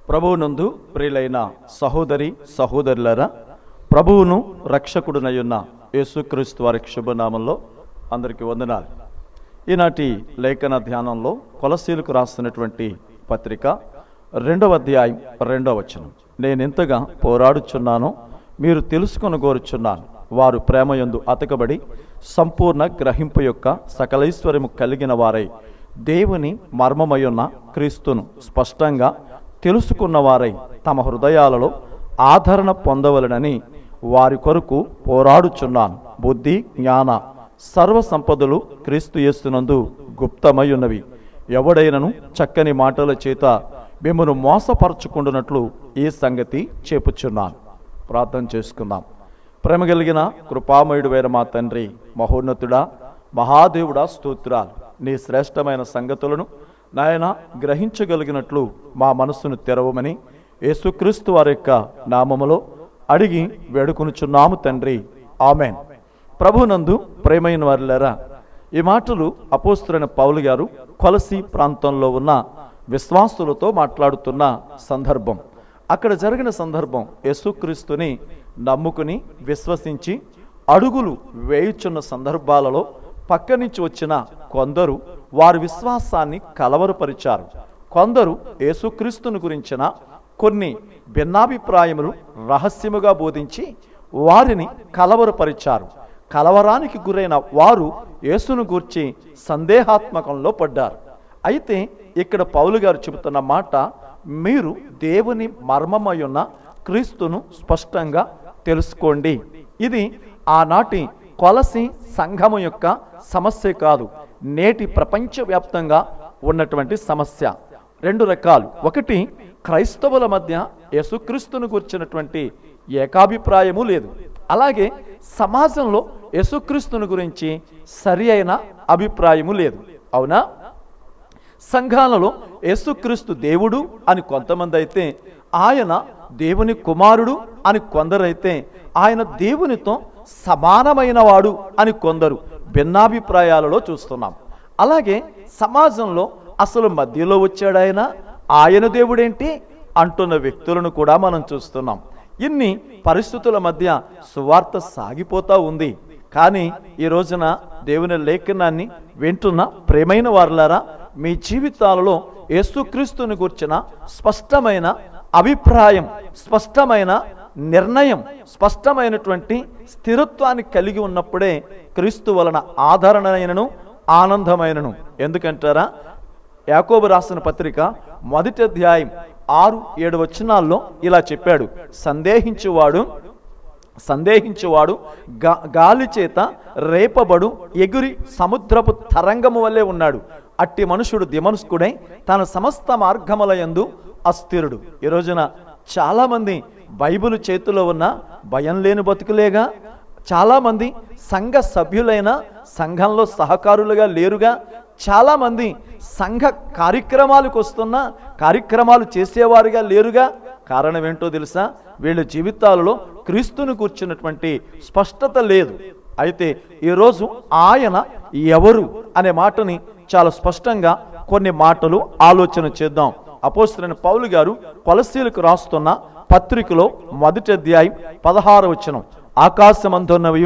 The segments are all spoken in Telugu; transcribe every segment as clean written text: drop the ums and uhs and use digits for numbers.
ప్రభువునందు ప్రియులైన సహోదరి సహోదరులారా, ప్రభువును రక్షకుడునయున్న యేసుక్రీస్తు వారి శుభనామంలో అందరికీ వందనాలు. ఈనాటి లేఖన ధ్యానంలో కొలసీలకు రాసినటువంటి పత్రిక 2వ అధ్యాయం 2వ వచనం. నేనెంతగా పోరాడుచున్నానో మీరు తెలుసుకొని కోరుచున్నాను. వారు ప్రేమయందు అతకబడి సంపూర్ణ గ్రహింపు యొక్క సకలైశ్వర్యము కలిగిన వారై దేవుని మర్మమయున్న క్రీస్తును స్పష్టంగా తెలుసుకున్నవారై తమ హృదయాలలో ఆదరణ పొందవలనని వారి కొరకు పోరాడుచున్నాను. బుద్ధి జ్ఞాన సర్వ సంపదలు క్రీస్తు యేసునందు గుప్తమయ్యున్నవి. ఎవడైనను చక్కని మాటల చేత మిమ్మను మోసపరచుకుంటున్నట్లు ఈ సంగతి చెప్పుచున్నాను. ప్రార్థన చేసుకుందాం. ప్రేమ కలిగిన కృపామయుడైన మా తండ్రి, మహోన్నతుడా, మహాదేవుడా, స్తోత్రాలు. నీ శ్రేష్టమైన సంగతులను నాయన గ్రహించగలిగినట్లు మా మనస్సును తెరవమని యేసుక్రీస్తు వారి యొక్క నామములో అడిగి వేడుకొనుచున్నాము తండ్రి, ఆమెన్. ప్రభునందు ప్రేమైన వారిలారా, ఈ మాటలు అపోస్తలుడైన పౌలు గారు కొలసీ ప్రాంతంలో ఉన్న విశ్వాసులతో మాట్లాడుతున్న సందర్భం. అక్కడ జరిగిన సందర్భం, యేసుక్రీస్తుని నమ్ముకుని విశ్వసించి అడుగులు వేయుచున్న సందర్భాలలో పక్క నుంచి వచ్చిన కొందరు వారి విశ్వాసాన్ని కలవరపరిచారు. కొందరు యేసుక్రీస్తుని గురించిన కొన్ని భిన్నాభిప్రాయములు రహస్యముగా బోధించి వారిని కలవరపరిచారు. కలవరానికి గురైన వారు యేసును గూర్చి సందేహాత్మకంలో పడ్డారు. అయితే ఇక్కడ పౌలు గారు చెబుతున్న మాట, మీరు దేవుని మర్మమయున్న క్రీస్తును స్పష్టంగా తెలుసుకోండి. ఇది ఆనాటి కొలసీ సంఘము యొక్క సమస్య కాదు, నేటి ప్రపంచవ్యాప్తంగా ఉన్నటువంటి సమస్య. 2 రకాలు. ఒకటి, క్రైస్తవుల మధ్య యేసుక్రీస్తును గురించినటువంటి ఏకాభిప్రాయము లేదు. అలాగే సమాజంలో యేసుక్రీస్తుని గురించి సరి అయిన అభిప్రాయము లేదు. అవునా? సంఘాలలో యేసుక్రీస్తు దేవుడు అని కొంతమంది అయితే, ఆయన దేవుని కుమారుడు అని కొందరైతే, ఆయన దేవునితో సమానమైన వాడు అని కొందరు భిన్నాభిప్రాయాలలో చూస్తున్నాం. అలాగే సమాజంలో అసలు మధ్యలో వచ్చాడు ఆయన దేవుడేంటి అంటున్న వ్యక్తులను కూడా మనం చూస్తున్నాం. ఇన్ని పరిస్థితుల మధ్య సువార్త సాగిపోతూ ఉంది. కానీ ఈ రోజున దేవుని లేఖనాన్ని వింటున్న ప్రేమైన వారులారా, మీ జీవితాలలో యేసుక్రీస్తుని గురించిన స్పష్టమైన అభిప్రాయం, స్పష్టమైన నిర్ణయం, స్పష్టమైనటువంటి స్థిరత్వాన్ని కలిగి ఉన్నప్పుడే క్రీస్తు వలన ఆదరణైనను ఆనందమైనను. ఎందుకంటారా? యాకోబు రాసిన పత్రిక 1వ అధ్యాయం 6-7 వచనాల్లో ఇలా చెప్పాడు, సందేహించువాడు గాలి చేత రేపబడు ఎగురి సముద్రపు తరంగము వల్లే ఉన్నాడు. అట్టి మనుషుడు దిమనుష్కుడై తన సమస్త మార్గములయందు అస్థిరుడు. ఈ రోజున చాలామంది బైబిల్ చేతిలో ఉన్న భయం లేని బతుకులేగా. చాలామంది సంఘ సభ్యులైన సంఘంలో సహకారులుగా లేరుగా. చాలామంది సంఘ కార్యక్రమాలకు వస్తున్న కార్యక్రమాలు చేసేవారుగా లేరుగా. కారణం ఏంటో తెలుసా? వీళ్ళ జీవితాలలో క్రీస్తుని కూర్చున్నటువంటి స్పష్టత లేదు. అయితే ఈరోజు ఆయన ఎవరు అనే మాటని చాలా స్పష్టంగా కొన్ని మాటలు ఆలోచన చేద్దాం. అపోస్తలుడైన పౌలు గారు కొలసీలకు రాస్తున్న పత్రికలో 1వ అధ్యాయం 16వ వచనం, ఆకాశమందున్నవి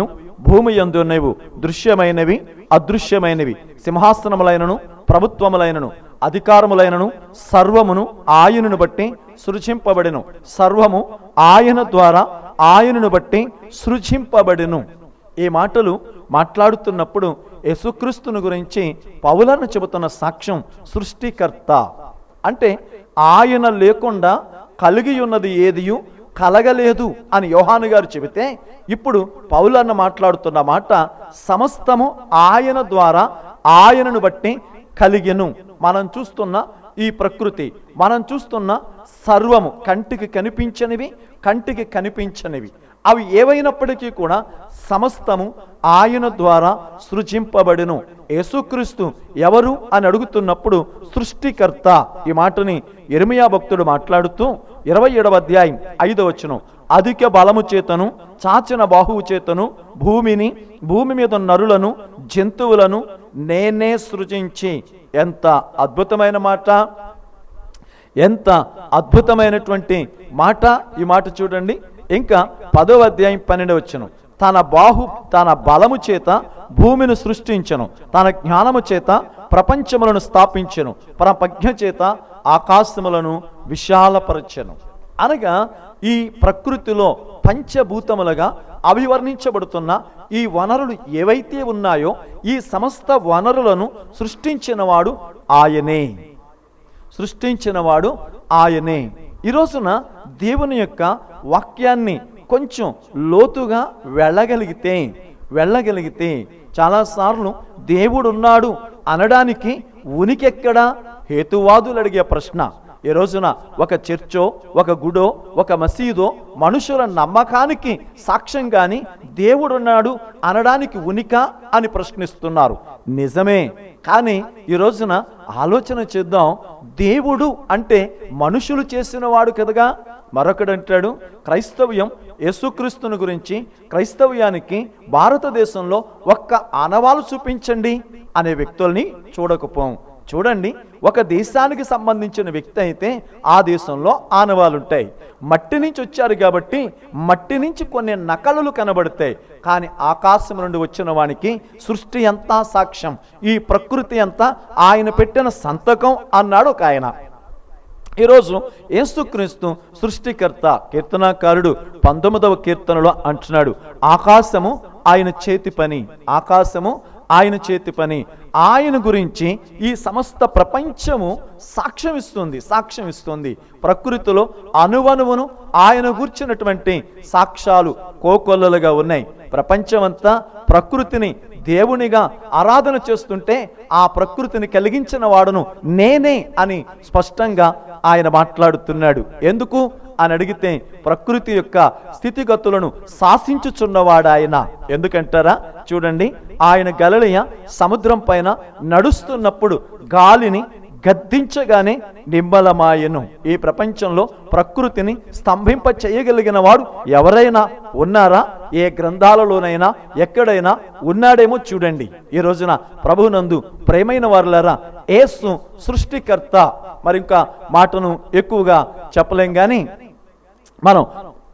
భూమి యందున్నవి, దృశ్యమైనవి అదృశ్యమైనవి, సింహాసనములైనను ప్రభుత్వములైనను అధికారములైనను సర్వమును ఆయనను బట్టి సృజింపబడెను. సర్వము ఆయన ద్వారా ఆయనను బట్టి సృజింపబడెను. ఈ మాటలు మాట్లాడుతున్నప్పుడు యేసుక్రీస్తుని గురించి పౌలను చెబుతున్న సాక్ష్యం సృష్టికర్త. అంటే ఆయన లేకుండా కలిగి ఉన్నది ఏదియు కలగలేదు అని యోహాను గారు చెబితే, ఇప్పుడు పౌలన్న మాట్లాడుతున్న మాట, సమస్తము ఆయన ద్వారా ఆయనను బట్టి కలిగెను. మనం చూస్తున్న ఈ ప్రకృతి, మనం చూస్తున్న సర్వము కంటికి కనిపించనివి అవి ఏవైనప్పటికీ కూడా సమస్తము ఆయన ద్వారా సృజింపబడెను. యేసుక్రీస్తు ఎవరు అని అడుగుతున్నప్పుడు సృష్టికర్త. ఈ మాటని యిర్మీయా భక్తుడు మాట్లాడుతూ 27వ అధ్యాయం 5వ వచనం, అధిక బలము చేతను చాచిన బాహువు చేతను భూమి మీద నరులను జంతువులను నేనే సృజించి. ఎంత అద్భుతమైన మాట! ఎంత అద్భుతమైనటువంటి మాట ఈ మాట చూడండి. ఇంకా 10వ అధ్యాయం 12వ వచనం, తన బలము చేత భూమిని సృష్టించెను, తన జ్ఞానము చేత ప్రపంచములను స్థాపించెను, ప్రజ్ఞ చేత ఆకాశములను విశాలపరచెను. అనగా ఈ ప్రకృతిలో పంచభూతములుగా అభివర్ణించబడుతున్న ఈ వనరులు ఏవైతే ఉన్నాయో ఈ సమస్త వనరులను సృష్టించినవాడు ఆయనే. ఈ రోజున దేవుని యొక్క వాక్యాన్ని కొంచెం లోతుగా వెళ్ళగలిగితే చాలాసార్లు దేవుడున్నాడు అనడానికి ఉనికెక్కడా హేతువాదులు అడిగే ప్రశ్న. ఈ రోజున ఒక చర్చో, ఒక గుడో, ఒక మసీదో మనుషుల నమ్మకానికి సాక్ష్యం గాని దేవుడున్నాడు అనడానికి ఉనికా అని ప్రశ్నిస్తున్నారు. నిజమే, కానీ ఈ రోజున ఆలోచన చేద్దాం. దేవుడు అంటే మనుషులు చేసిన వాడు కదగా. మరొకడు అంటాడు, క్రైస్తవ్యం యేసుక్రీస్తుని గురించి, క్రైస్తవ్యానికి భారతదేశంలో ఒక్క ఆనవాలు చూపించండి అనే వ్యక్తుల్ని చూడకపోం. చూడండి, ఒక దేశానికి సంబంధించిన వ్యక్తి అయితే ఆ దేశంలో ఆనవాలుంటాయి. మట్టి నుంచి వచ్చారు కాబట్టి మట్టి నుంచి కొన్ని నకలులు కనబడతాయి. కానీ ఆకాశం నుండి వచ్చిన వానికి సృష్టి అంతా సాక్ష్యం, ఈ ప్రకృతి అంతా ఆయన పెట్టిన సంతకం అన్నాడు ఒక ఆయన. ఈరోజు యేసుక్రీస్తు సృష్టికర్త. కీర్తనాకారుడు 19వ కీర్తనలో అంటున్నాడు, ఆకాశము ఆయన చేతి పని, ఆకాశము ఆయన చేతి పని. ఆయన గురించి ఈ సమస్త ప్రపంచము సాక్ష్యం ఇస్తుంది. ప్రకృతిలో అణువణువును ఆయన గూర్చినటువంటి సాక్ష్యాలు కోకొల్లలుగా ఉన్నాయి. ప్రపంచమంతా ప్రకృతిని దేవునిగా ఆరాధన చేస్తుంటే ఆ ప్రకృతిని కలిగించిన వాడును నేనే అని స్పష్టంగా ఆయన మాట్లాడుతున్నాడు. ఎందుకు అని అడిగితే ప్రకృతి యొక్క స్థితిగతులను శాసించుచున్నవాడాయన. ఎందుకంటారా? చూడండి, ఆయన గలిలయ సముద్రం పైన నడుస్తున్నప్పుడు గాలిని గద్దించగానే నిమ్మలమాయెను. ఈ ప్రపంచంలో ప్రకృతిని స్తంభింప చేయగలిగిన వాడు ఎవరైనా ఉన్నారా? ఏ గ్రంథాలలోనైనా ఎక్కడైనా ఉన్నాడేమో చూడండి. ఈ రోజున ప్రభువునందు ప్రేమైన వారులారా, యేసు సృష్టికర్త. మరి ఇంకా మాటను ఎక్కువగా చెప్పలేం కానీ మనం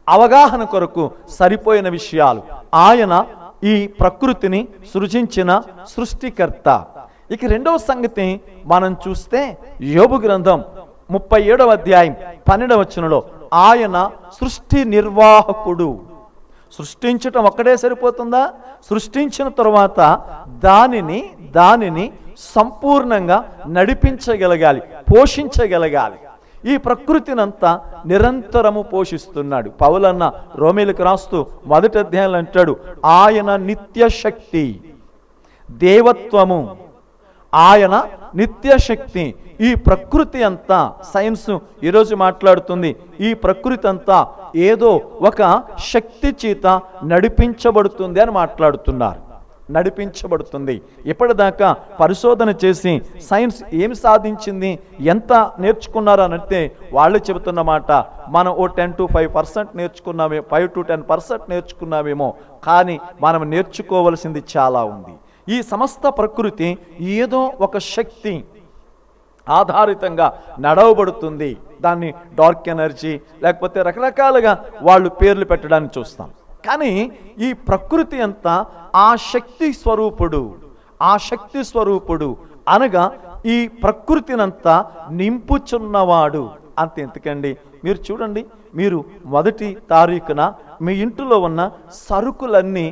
అవగాహన కొరకు సరిపోయిన విషయాలు. ఆయన ఈ ప్రకృతిని సృజించిన సృష్టికర్త. ఇక రెండవ సంగతి మనం చూస్తే యోబు గ్రంథం 37వ అధ్యాయం 12వ వచనంలో ఆయన సృష్టి నిర్వాహకుడు. సృష్టించటం ఒక్కడే సరిపోతుందా? సృష్టించిన తరువాత దానిని సంపూర్ణంగా నడిపించగలగాలి, పోషించగలగాలి. ఈ ప్రకృతినంతా నిరంతరము పోషిస్తున్నాడు. పౌలన్న రోమీలకు రాస్తూ 1వ అధ్యాయంలో అంటాడు, ఆయన నిత్యశక్తి, దేవత్వము, ఆయన నిత్యశక్తి. ఈ ప్రకృతి అంతా సైన్స్ ఈరోజు మాట్లాడుతుంది, ఈ ప్రకృతి అంతా ఏదో ఒక శక్తి చేత నడిపించబడుతుంది అని మాట్లాడుతున్నారు. నడిపించబడుతుంది. ఇప్పటిదాకా పరిశోధన చేసి సైన్స్ ఏమి సాధించింది, ఎంత నేర్చుకున్నారు అని అంటే వాళ్ళు చెబుతున్న మాట, మనం 10 to 5% నేర్చుకున్నామే, 5 to 10% నేర్చుకున్నామేమో, కానీ మనం నేర్చుకోవలసింది చాలా ఉంది. ఈ సమస్త ప్రకృతి ఏదో ఒక శక్తి ఆధారితంగా నడవబడుతుంది. దాన్ని డార్క్ ఎనర్జీ లేకపోతే రకరకాలుగా వాళ్ళు పేర్లు పెట్టడానికి చూస్తాం. కానీ ఈ ప్రకృతి అంతా ఆ శక్తి స్వరూపుడు అనగా ఈ ప్రకృతినంతా నింపుచున్నవాడు. అంత ఎందుకండి, మీరు చూడండి, మీరు 1వ తారీఖున మీ ఇంటిలో ఉన్న సరుకులన్నీ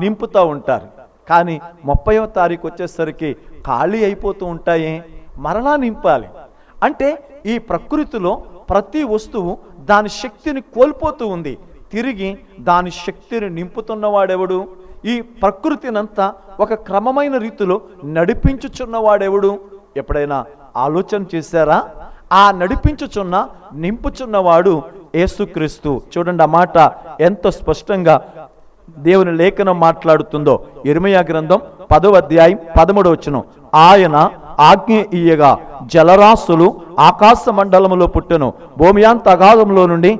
నింపుతూ ఉంటారు. కానీ 30వ తారీఖు వచ్చేసరికి ఖాళీ అయిపోతూ ఉంటాయే, మరలా నింపాలి. అంటే ఈ ప్రకృతిలో ప్రతి వస్తువు దాని శక్తిని కోల్పోతూ ఉంది. తిరిగి దాని శక్తిని నింపుతున్నవాడెవడు? ఈ ప్రకృతినంతా ఒక క్రమమైన రీతిలో నడిపించుచున్నవాడెవడు? ఎప్పుడైనా ఆలోచన చేశారా? ఆ నింపుచున్నవాడు యేసుక్రీస్తు. చూడండి, ఆ మాట ఎంత స్పష్టంగా దేవుని లేఖనం మాట్లాడుతుందో. యెరెమీయా గ్రంథం 10వ అధ్యాయం 13వ వచనం, ఆయన ఆజ్ఞ ఇయ్యగా జలరాశులు ఆకాశ మండలములో పుట్టెను, భూమియాంత అగాధంలో నుండి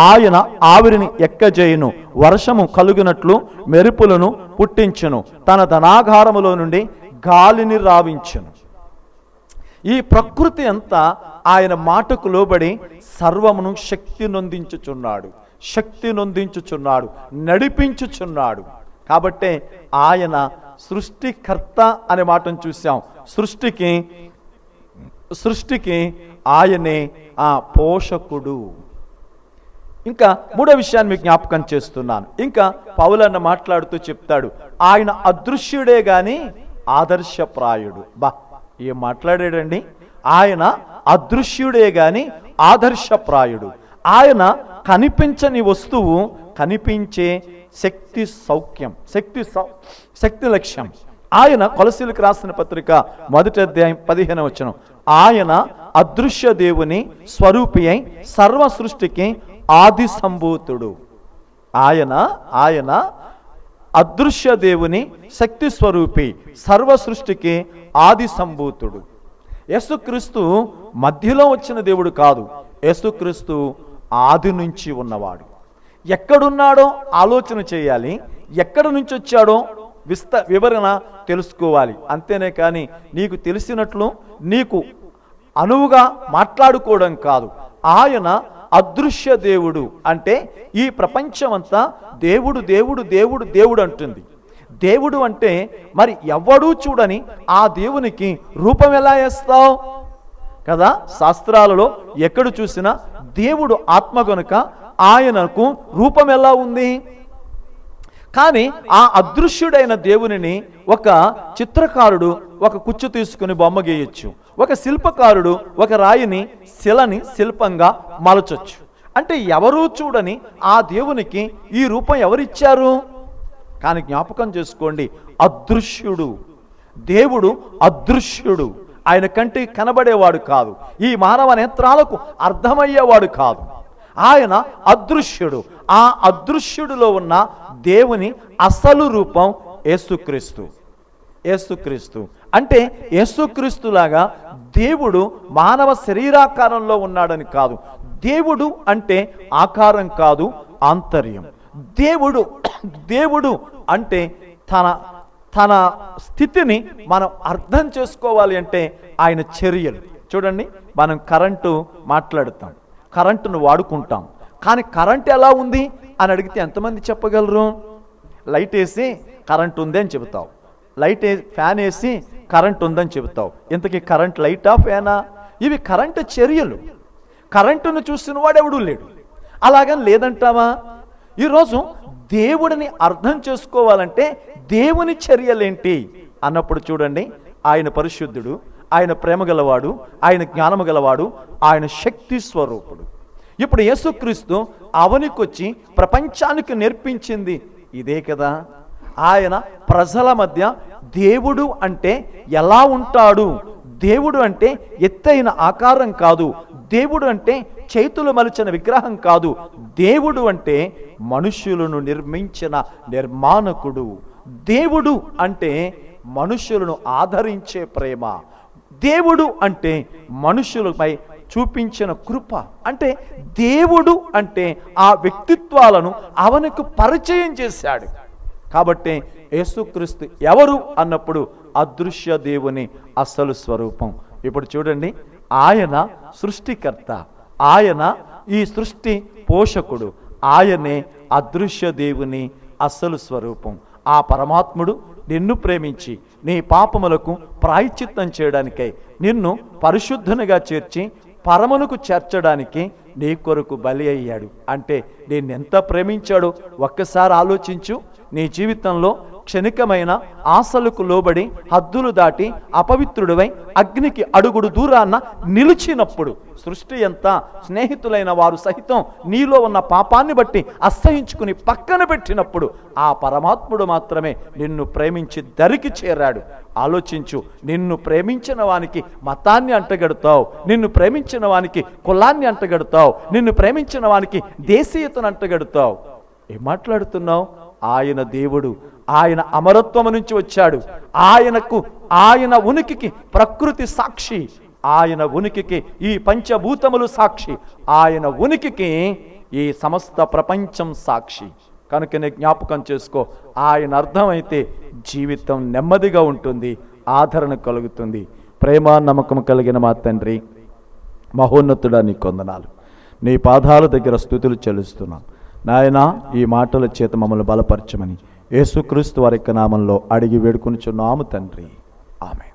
ఆయన ఆవిరిని ఎక్కజేయును, వర్షము కలుగునట్లు మెరుపులను పుట్టించును, తన ధనాగారములో నుండి గాలిని రావించును. ఈ ప్రకృతి అంతా ఆయన మాటకు లోబడి సర్వమును శక్తి నొందించుచున్నాడు, నడిపించుచున్నాడు. కాబట్టే ఆయన సృష్టికర్త అనే మాటను చూసాం. సృష్టికి ఆయనే ఆ పోషకుడు. ఇంకా మూడో విషయాన్ని మీకు జ్ఞాపకం చేస్తున్నాను. ఇంకా పౌలన్న మాట్లాడుతూ చెప్తాడు, ఆయన అదృశ్యుడే గాని ఆదర్శప్రాయుడు. ఏం మాట్లాడాడండి? ఆయన అదృశ్యుడే గాని ఆదర్శప్రాయుడు. ఆయన కనిపించని వస్తువు కనిపించే శక్తి లక్ష్యం. ఆయన కొలసీలకు రాసిన పత్రిక 1వ అధ్యాయం 15వ వచనం, ఆయన అదృశ్య దేవుని స్వరూపి అయి సర్వ సృష్టికి ఆది సంభూతుడు. ఆయన అదృశ్య దేవుని శక్తి స్వరూపి, సర్వ సృష్టికి ఆది సంభూతుడు. యేసుక్రీస్తు మధ్యలో వచ్చిన దేవుడు కాదు. యేసుక్రీస్తు ఆది నుంచి ఉన్నవాడు. ఎక్కడున్నాడో ఆలోచన చేయాలి, ఎక్కడి నుంచి వచ్చాడో వివరణ తెలుసుకోవాలి. అంతేనే కానీ నీకు తెలిసినట్లు నీకు అనువుగా మాట్లాడుకోవడం కాదు. ఆయన అదృశ్య దేవుడు అంటే ఈ ప్రపంచమంతా దేవుడు దేవుడు దేవుడు దేవుడు అంటుంది. దేవుడు అంటే మరి ఎవడూ చూడని ఆ దేవునికి రూపం ఎలా వేస్తావు కదా? శాస్త్రాలలో ఎక్కడ చూసినా దేవుడు ఆత్మ గనుక ఆయనకు రూపం ఎలా ఉంది? కానీ ఆ అదృశ్యుడైన దేవునిని ఒక చిత్రకారుడు ఒక కుచ్చు తీసుకుని బొమ్మ గీయొచ్చు, ఒక శిల్పకారుడు ఒక రాయిని శిల్పంగా మలచొచ్చు. అంటే ఎవరూ చూడని ఆ దేవునికి ఈ రూపం ఎవరిచ్చారు? కానీ జ్ఞాపకం చేసుకోండి, అదృశ్యుడు దేవుడు. అదృశ్యుడు, ఆయన కంటికి కనబడేవాడు కాదు, ఈ మానవ నేత్రాలకు అర్థమయ్యేవాడు కాదు. ఆయన అదృశ్యుడు. ఆ అదృశ్యుడిలో ఉన్న దేవుని అసలు రూపం యేసుక్రీస్తు. అంటే యేసుక్రీస్తులాగా దేవుడు మానవ శరీరాకారంలో ఉన్నాడని కాదు. దేవుడు అంటే ఆకారం కాదు, ఆంతర్యం. దేవుడు అంటే తన స్థితిని మనం అర్థం చేసుకోవాలి అంటే ఆయన చర్యలు. చూడండి, మనం కరెంటు మాట్లాడుతాం, కరెంటును వాడుకుంటాం, కానీ కరెంట్ ఎలా ఉంది అని అడిగితే ఎంతమంది చెప్పగలరు? లైట్ వేసి కరెంట్ ఉంది అని చెబుతావు, ఫ్యాన్ వేసి కరెంట్ ఉందని చెబుతావు. ఇంతకీ కరెంట్ లైటా ఫ్యానా? ఇవి కరెంటు చర్యలు. కరెంటును చూసిన వాడెవడూ లేడు. అలాగని లేదంటావా? ఈరోజు దేవుడిని అర్థం చేసుకోవాలంటే దేవుని చర్యలేంటి అన్నప్పుడు చూడండి, ఆయన పరిశుద్ధుడు, ఆయన ప్రేమ గలవాడు, ఆయన జ్ఞానము గలవాడు, ఆయన శక్తి స్వరూపుడు. ఇప్పుడు యేసుక్రీస్తు అవనికొచ్చి ప్రపంచానికి నేర్పించింది ఇదే కదా. ఆయన ప్రజల మధ్య దేవుడు అంటే ఎలా ఉంటాడు, దేవుడు అంటే ఎత్తైన ఆకారం కాదు, దేవుడు అంటే చేతులు మలిచిన విగ్రహం కాదు, దేవుడు అంటే మనుష్యులను నిర్మించిన నిర్మాణకుడు, దేవుడు అంటే మనుష్యులను ఆదరించే ప్రేమ, దేవుడు అంటే మనుషులపై చూపించిన కృప. అంటే దేవుడు అంటే ఆ వ్యక్తిత్వాలను అవనకు పరిచయం చేశాడు. కాబట్టి యేసుక్రీస్తు ఎవరు అన్నప్పుడు అదృశ్య దేవుని అసలు స్వరూపం. ఇప్పుడు చూడండి, ఆయన సృష్టికర్త, ఆయన ఈ సృష్టి పోషకుడు, ఆయనే అదృశ్య దేవుని అసలు స్వరూపం. ఆ పరమాత్ముడు నిన్ను ప్రేమించి నీ పాపములకు ప్రాయశ్చిత్తం చేయడానికై నిన్ను పరిశుద్ధునిగా చేర్చి పరమునకు చేర్చడానికి నీ కొరకు బలి అయ్యాడు. అంటే నిన్నెంత ప్రేమించాడో ఒక్కసారి ఆలోచించు. నీ జీవితంలో క్షణికమైన ఆశలకు లోబడి హద్దులు దాటి అపవిత్రుడివై అగ్నికి అడుగుడు దూరాన్న నిలిచినప్పుడు, సృష్టి ఎంత స్నేహితులైన వారు సహితం నీలో ఉన్న పాపాన్ని బట్టి అసహించుకుని పక్కన పెట్టినప్పుడు ఆ పరమాత్ముడు మాత్రమే నిన్ను ప్రేమించి దరికి చేరాడు. ఆలోచించు, నిన్ను ప్రేమించిన వానికి మతాన్ని అంటగడతావు, నిన్ను ప్రేమించిన వానికి కులాన్ని అంటగడతావు, నిన్ను ప్రేమించిన వానికి దేశీయతను అంటగడతావు. ఏం మాట్లాడుతున్నావు? ఆయన దేవుడు, ఆయన అమరత్వము నుంచి వచ్చాడు. ఆయన ఉనికికి ప్రకృతి సాక్షి, ఆయన ఉనికికి ఈ పంచభూతములు సాక్షి, ఆయన ఉనికికి ఈ సమస్త ప్రపంచం సాక్షి. కనుకనే జ్ఞాపకం చేసుకో, ఆయన అర్థమైతే జీవితం నెమ్మదిగా ఉంటుంది, ఆదరణ కలుగుతుంది. ప్రేమ నమ్మకం కలిగిన మా తండ్రి, మహోన్నతుడా, నీ కొందనాలు. నీ పాదాల దగ్గర స్తుతులు చెల్లిస్తున్నాం నాయన. ఈ మాటల చేత మమ్మల్ని బలపరచమని యేసుక్రీస్తు వారి యొక్క నామంలో అడిగి వేడుకొనుచున్నాము తండ్రి. ఆమేన్.